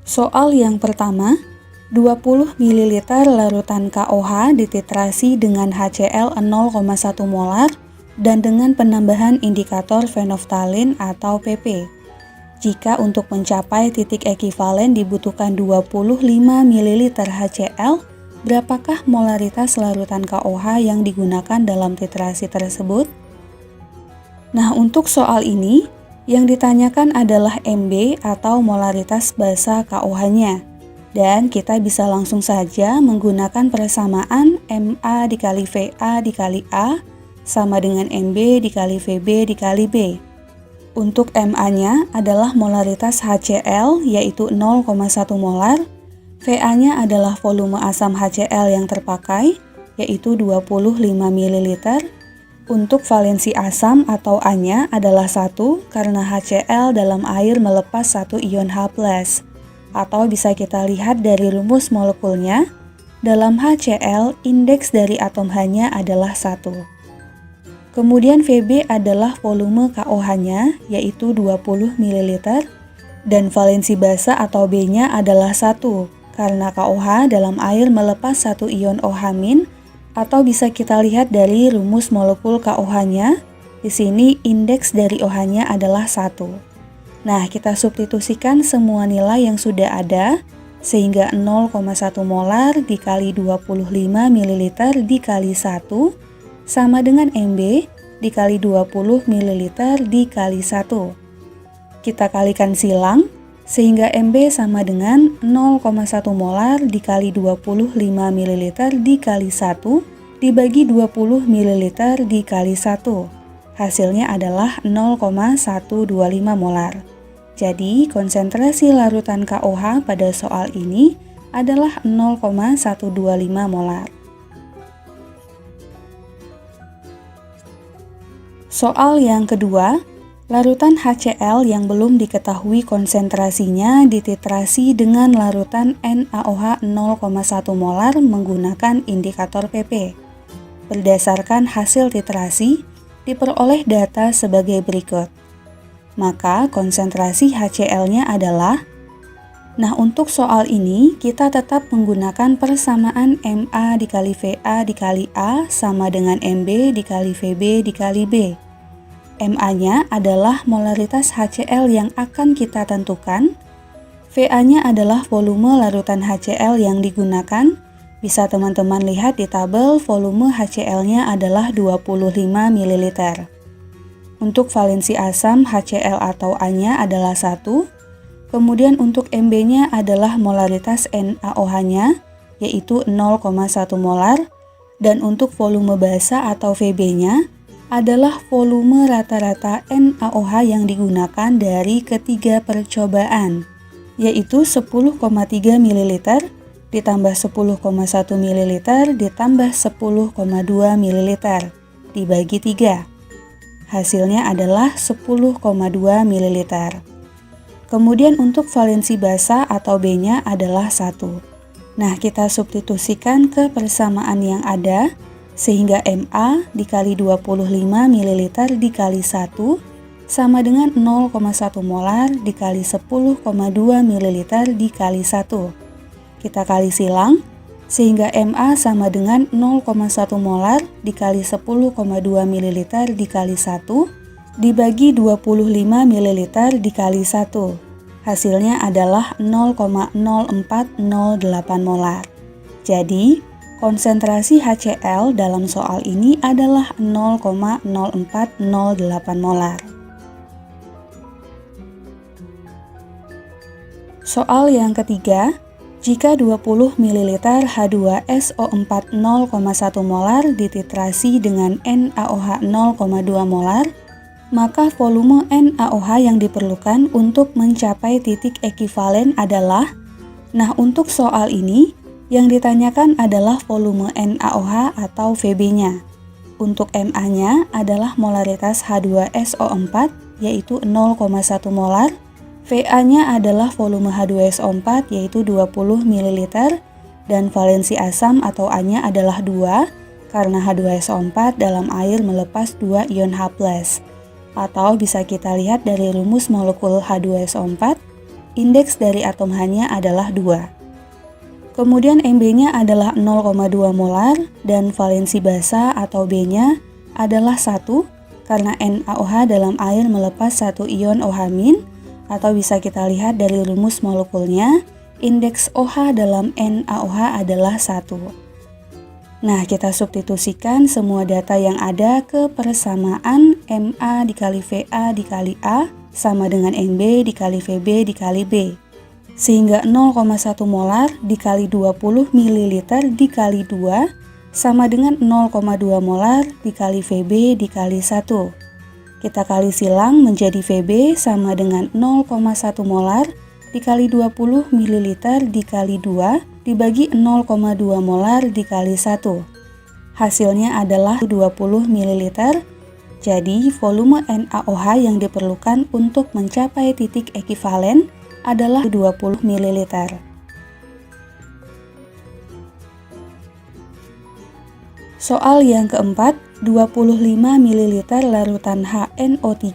Soal yang pertama, 20 ml larutan KOH dititrasi dengan HCl 0,1 molar dan dengan penambahan indikator fenolftalin atau PP. Jika untuk mencapai titik ekivalen dibutuhkan 25 ml HCl, berapakah molaritas larutan KOH yang digunakan dalam titrasi tersebut? Nah, untuk soal ini, yang ditanyakan adalah MB atau molaritas basa KOH-nya. Dan kita bisa langsung saja menggunakan persamaan MA dikali VA dikali A sama dengan MB dikali VB dikali B. Untuk MA-nya adalah molaritas HCl yaitu 0,1 molar, VA-nya adalah volume asam HCl yang terpakai yaitu 25 ml. Untuk valensi asam atau A-nya adalah 1 karena HCl dalam air melepas 1 ion H+. Atau bisa kita lihat dari rumus molekulnya, dalam HCl indeks dari atom H-nya adalah 1. Kemudian VB adalah volume KOH-nya yaitu 20 ml dan valensi basa atau B-nya adalah 1 karena KOH dalam air melepas 1 ion OH- atau bisa kita lihat dari rumus molekul KOH-nya. Di sini indeks dari OH-nya adalah 1. Nah, kita substitusikan semua nilai yang sudah ada sehingga 0,1 molar dikali 25 ml dikali 1 sama dengan MB dikali 20 ml dikali 1. Kita kalikan silang sehingga MB sama dengan 0,1 molar dikali 25 ml dikali 1 dibagi 20 ml dikali 1. Hasilnya adalah 0,125 molar. Jadi konsentrasi larutan KOH pada soal ini adalah 0,125 molar. Soal yang kedua, larutan HCl yang belum diketahui konsentrasinya dititrasi dengan larutan NaOH 0,1 molar menggunakan indikator PP. Berdasarkan hasil titrasi, diperoleh data sebagai berikut. Maka konsentrasi HCl-nya adalah, nah untuk soal ini kita tetap menggunakan persamaan MA dikali VA dikali A sama dengan MB dikali VB dikali B. MA-nya adalah molaritas HCl yang akan kita tentukan. VA-nya adalah volume larutan HCl yang digunakan. Bisa teman-teman lihat di tabel volume HCl-nya adalah 25 ml. Untuk valensi asam HCl atau A-nya adalah 1. Kemudian untuk MB-nya adalah molaritas NaOH-nya yaitu 0,1 molar. Dan untuk volume basa atau VB-nya adalah volume rata-rata NaOH yang digunakan dari ketiga percobaan, yaitu 10,3 ml ditambah 10,1 ml ditambah 10,2 ml dibagi 3. Hasilnya adalah 10,2 ml. Kemudian untuk valensi basa atau B-nya adalah 1. Nah, kita substitusikan ke persamaan yang ada, sehingga MA dikali 25 ml dikali 1 sama dengan 0,1 molar dikali 10,2 ml dikali 1. Kita kali silang, sehingga MA sama dengan 0,1 molar dikali 10,2 ml dikali 1 dibagi 25 ml dikali 1. Hasilnya adalah 0,0408 molar. Jadi, konsentrasi HCl dalam soal ini adalah 0,0408 molar. Soal yang ketiga, jika 20 ml H2SO4 0,1 molar dititrasi dengan NaOH 0,2 molar, maka volume NaOH yang diperlukan untuk mencapai titik ekivalen adalah, nah untuk soal ini, yang ditanyakan adalah volume NaOH atau VB-nya. Untuk Ma-nya adalah molaritas H2SO4 yaitu 0,1 molar. VA-nya adalah volume H2SO4 yaitu 20 ml dan valensi asam atau A-nya adalah 2 karena H2SO4 dalam air melepas 2 ion H+. Atau bisa kita lihat dari rumus molekul H2SO4, indeks dari atom H-nya adalah 2. Kemudian Mb-nya adalah 0,2 molar dan valensi basa atau B-nya adalah 1 karena NaOH dalam air melepas 1 ion OH- atau bisa kita lihat dari rumus molekulnya, indeks OH dalam NaOH adalah 1. Nah, kita substitusikan semua data yang ada ke persamaan Ma dikali Va dikali A sama dengan Mb dikali Vb dikali B. Sehingga 0,1 molar dikali 20 ml dikali 2 sama dengan 0,2 molar dikali Vb dikali 1. Kita kali silang menjadi Vb sama dengan 0,1 molar dikali 20 ml dikali 2 dibagi 0,2 molar dikali 1. Hasilnya adalah 20 ml. Jadi volume NaOH yang diperlukan untuk mencapai titik ekivalen adalah 20 ml. Soal yang keempat, 25 ml larutan HNO3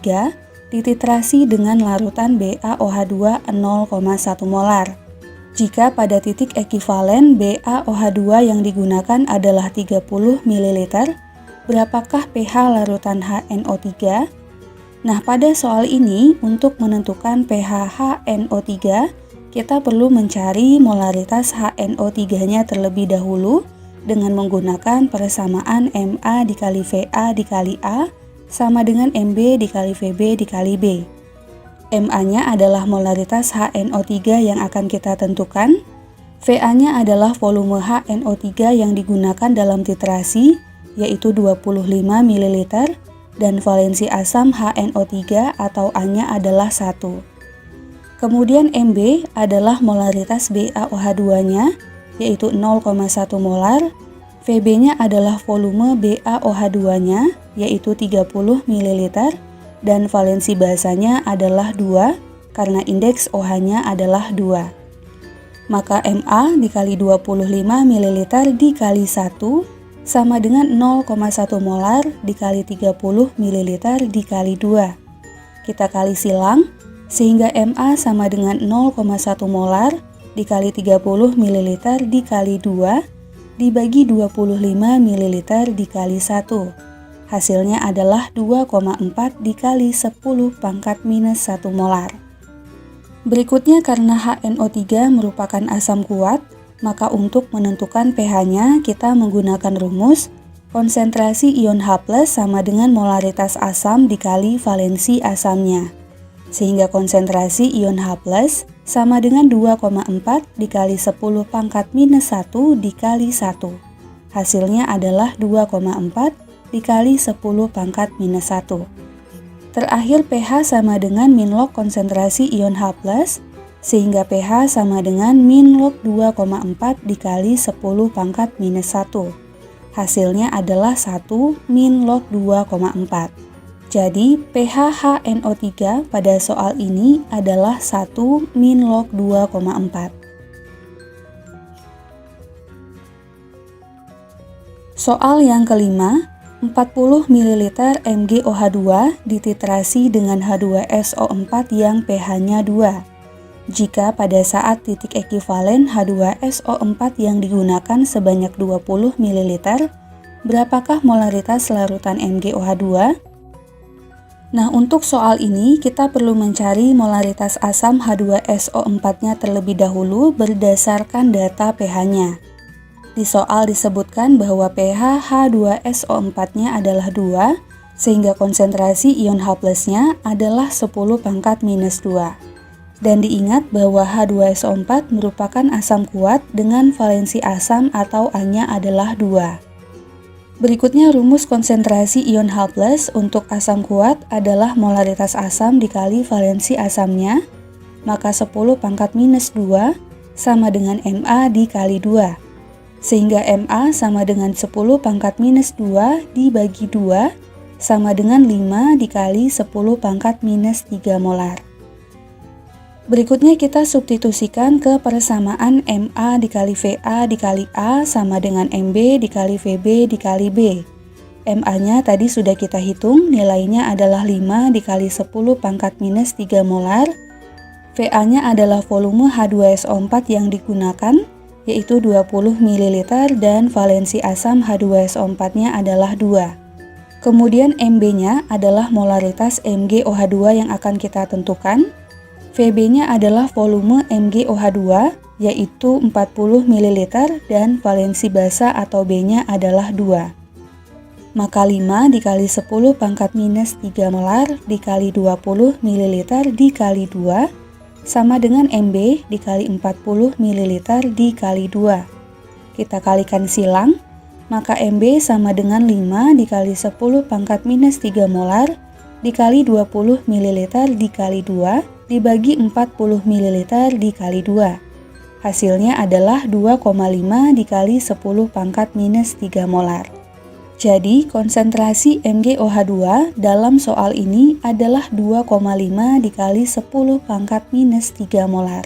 dititrasi dengan larutan BaOH2 0,1 molar. Jika pada titik ekivalen BaOH2 yang digunakan adalah 30 ml, berapakah pH larutan HNO3? Nah, pada soal ini, untuk menentukan pH HNO3, kita perlu mencari molaritas HNO3-nya terlebih dahulu dengan menggunakan persamaan Ma dikali Va dikali A sama dengan Mb dikali Vb dikali B. Ma-nya adalah molaritas HNO3 yang akan kita tentukan. Va-nya adalah volume HNO3 yang digunakan dalam titrasi, yaitu 25 ml. Dan valensi asam HNO3 atau A-nya adalah 1. Kemudian Mb adalah molaritas BaOH2-nya, yaitu 0,1 molar. Vb-nya adalah volume BaOH2-nya, yaitu 30 ml. Dan valensi basanya adalah 2, karena indeks OH-nya adalah 2. Maka Ma dikali 25 ml dikali 1 sama dengan 0,1 molar dikali 30 ml dikali 2. Kita kali silang, sehingga Ma sama dengan 0,1 molar dikali 30 ml dikali 2 dibagi 25 ml dikali 1. Hasilnya adalah 2,4 dikali 10 pangkat minus 1 molar. Berikutnya, karena HNO3 merupakan asam kuat, maka untuk menentukan pH-nya kita menggunakan rumus konsentrasi ion H+ sama dengan molaritas asam dikali valensi asamnya. Sehingga konsentrasi ion H+ sama dengan 2,4 dikali 10 pangkat minus 1 dikali 1. Hasilnya adalah 2,4 dikali 10 pangkat minus 1. Terakhir pH sama dengan min log konsentrasi ion H+, sehingga pH sama dengan min log 2,4 dikali 10 pangkat minus 1. Hasilnya adalah 1 min log 2,4. Jadi pH HNO3 pada soal ini adalah 1 min log 2,4. Soal yang kelima, 40 ml MgOH2 dititrasi dengan H2SO4 yang pH-nya 2. Jika pada saat titik ekivalen H2SO4 yang digunakan sebanyak 20 ml, berapakah molaritas larutan MgOH2? Nah, untuk soal ini kita perlu mencari molaritas asam H2SO4-nya terlebih dahulu berdasarkan data pH-nya. Di soal disebutkan bahwa pH H2SO4-nya adalah 2, sehingga konsentrasi ion H+-nya adalah 10 pangkat minus 2. Dan diingat bahwa H2SO4 merupakan asam kuat dengan valensi asam atau A-nya adalah 2. Berikutnya rumus konsentrasi ion H+ untuk asam kuat adalah molaritas asam dikali valensi asamnya, maka 10 pangkat minus 2 sama dengan Ma dikali 2. Sehingga Ma sama dengan 10 pangkat minus 2 dibagi 2 sama dengan 5 dikali 10 pangkat minus 3 molar. Berikutnya kita substitusikan ke persamaan Ma dikali Va dikali A sama dengan Mb dikali Vb dikali B. Ma-nya tadi sudah kita hitung, nilainya adalah 5 dikali 10 pangkat minus 3 molar. Va-nya adalah volume H2SO4 yang digunakan, yaitu 20 ml dan valensi asam H2SO4-nya adalah 2. Kemudian Mb-nya adalah molaritas MgOH2 yang akan kita tentukan. Vb-nya adalah volume MgOH2, yaitu 40 ml dan valensi basa atau B-nya adalah 2. Maka 5 dikali 10 pangkat minus 3 molar dikali 20 ml dikali 2 sama dengan Mb dikali 40 ml dikali 2. Kita kalikan silang, maka Mb sama dengan 5 dikali 10 pangkat minus 3 molar dikali 20 ml dikali 2 dibagi 40 ml dikali 2. Hasilnya adalah 2,5 dikali 10 pangkat minus 3 molar. Jadi konsentrasi MgOH2 dalam soal ini adalah 2,5 dikali 10 pangkat minus 3 molar.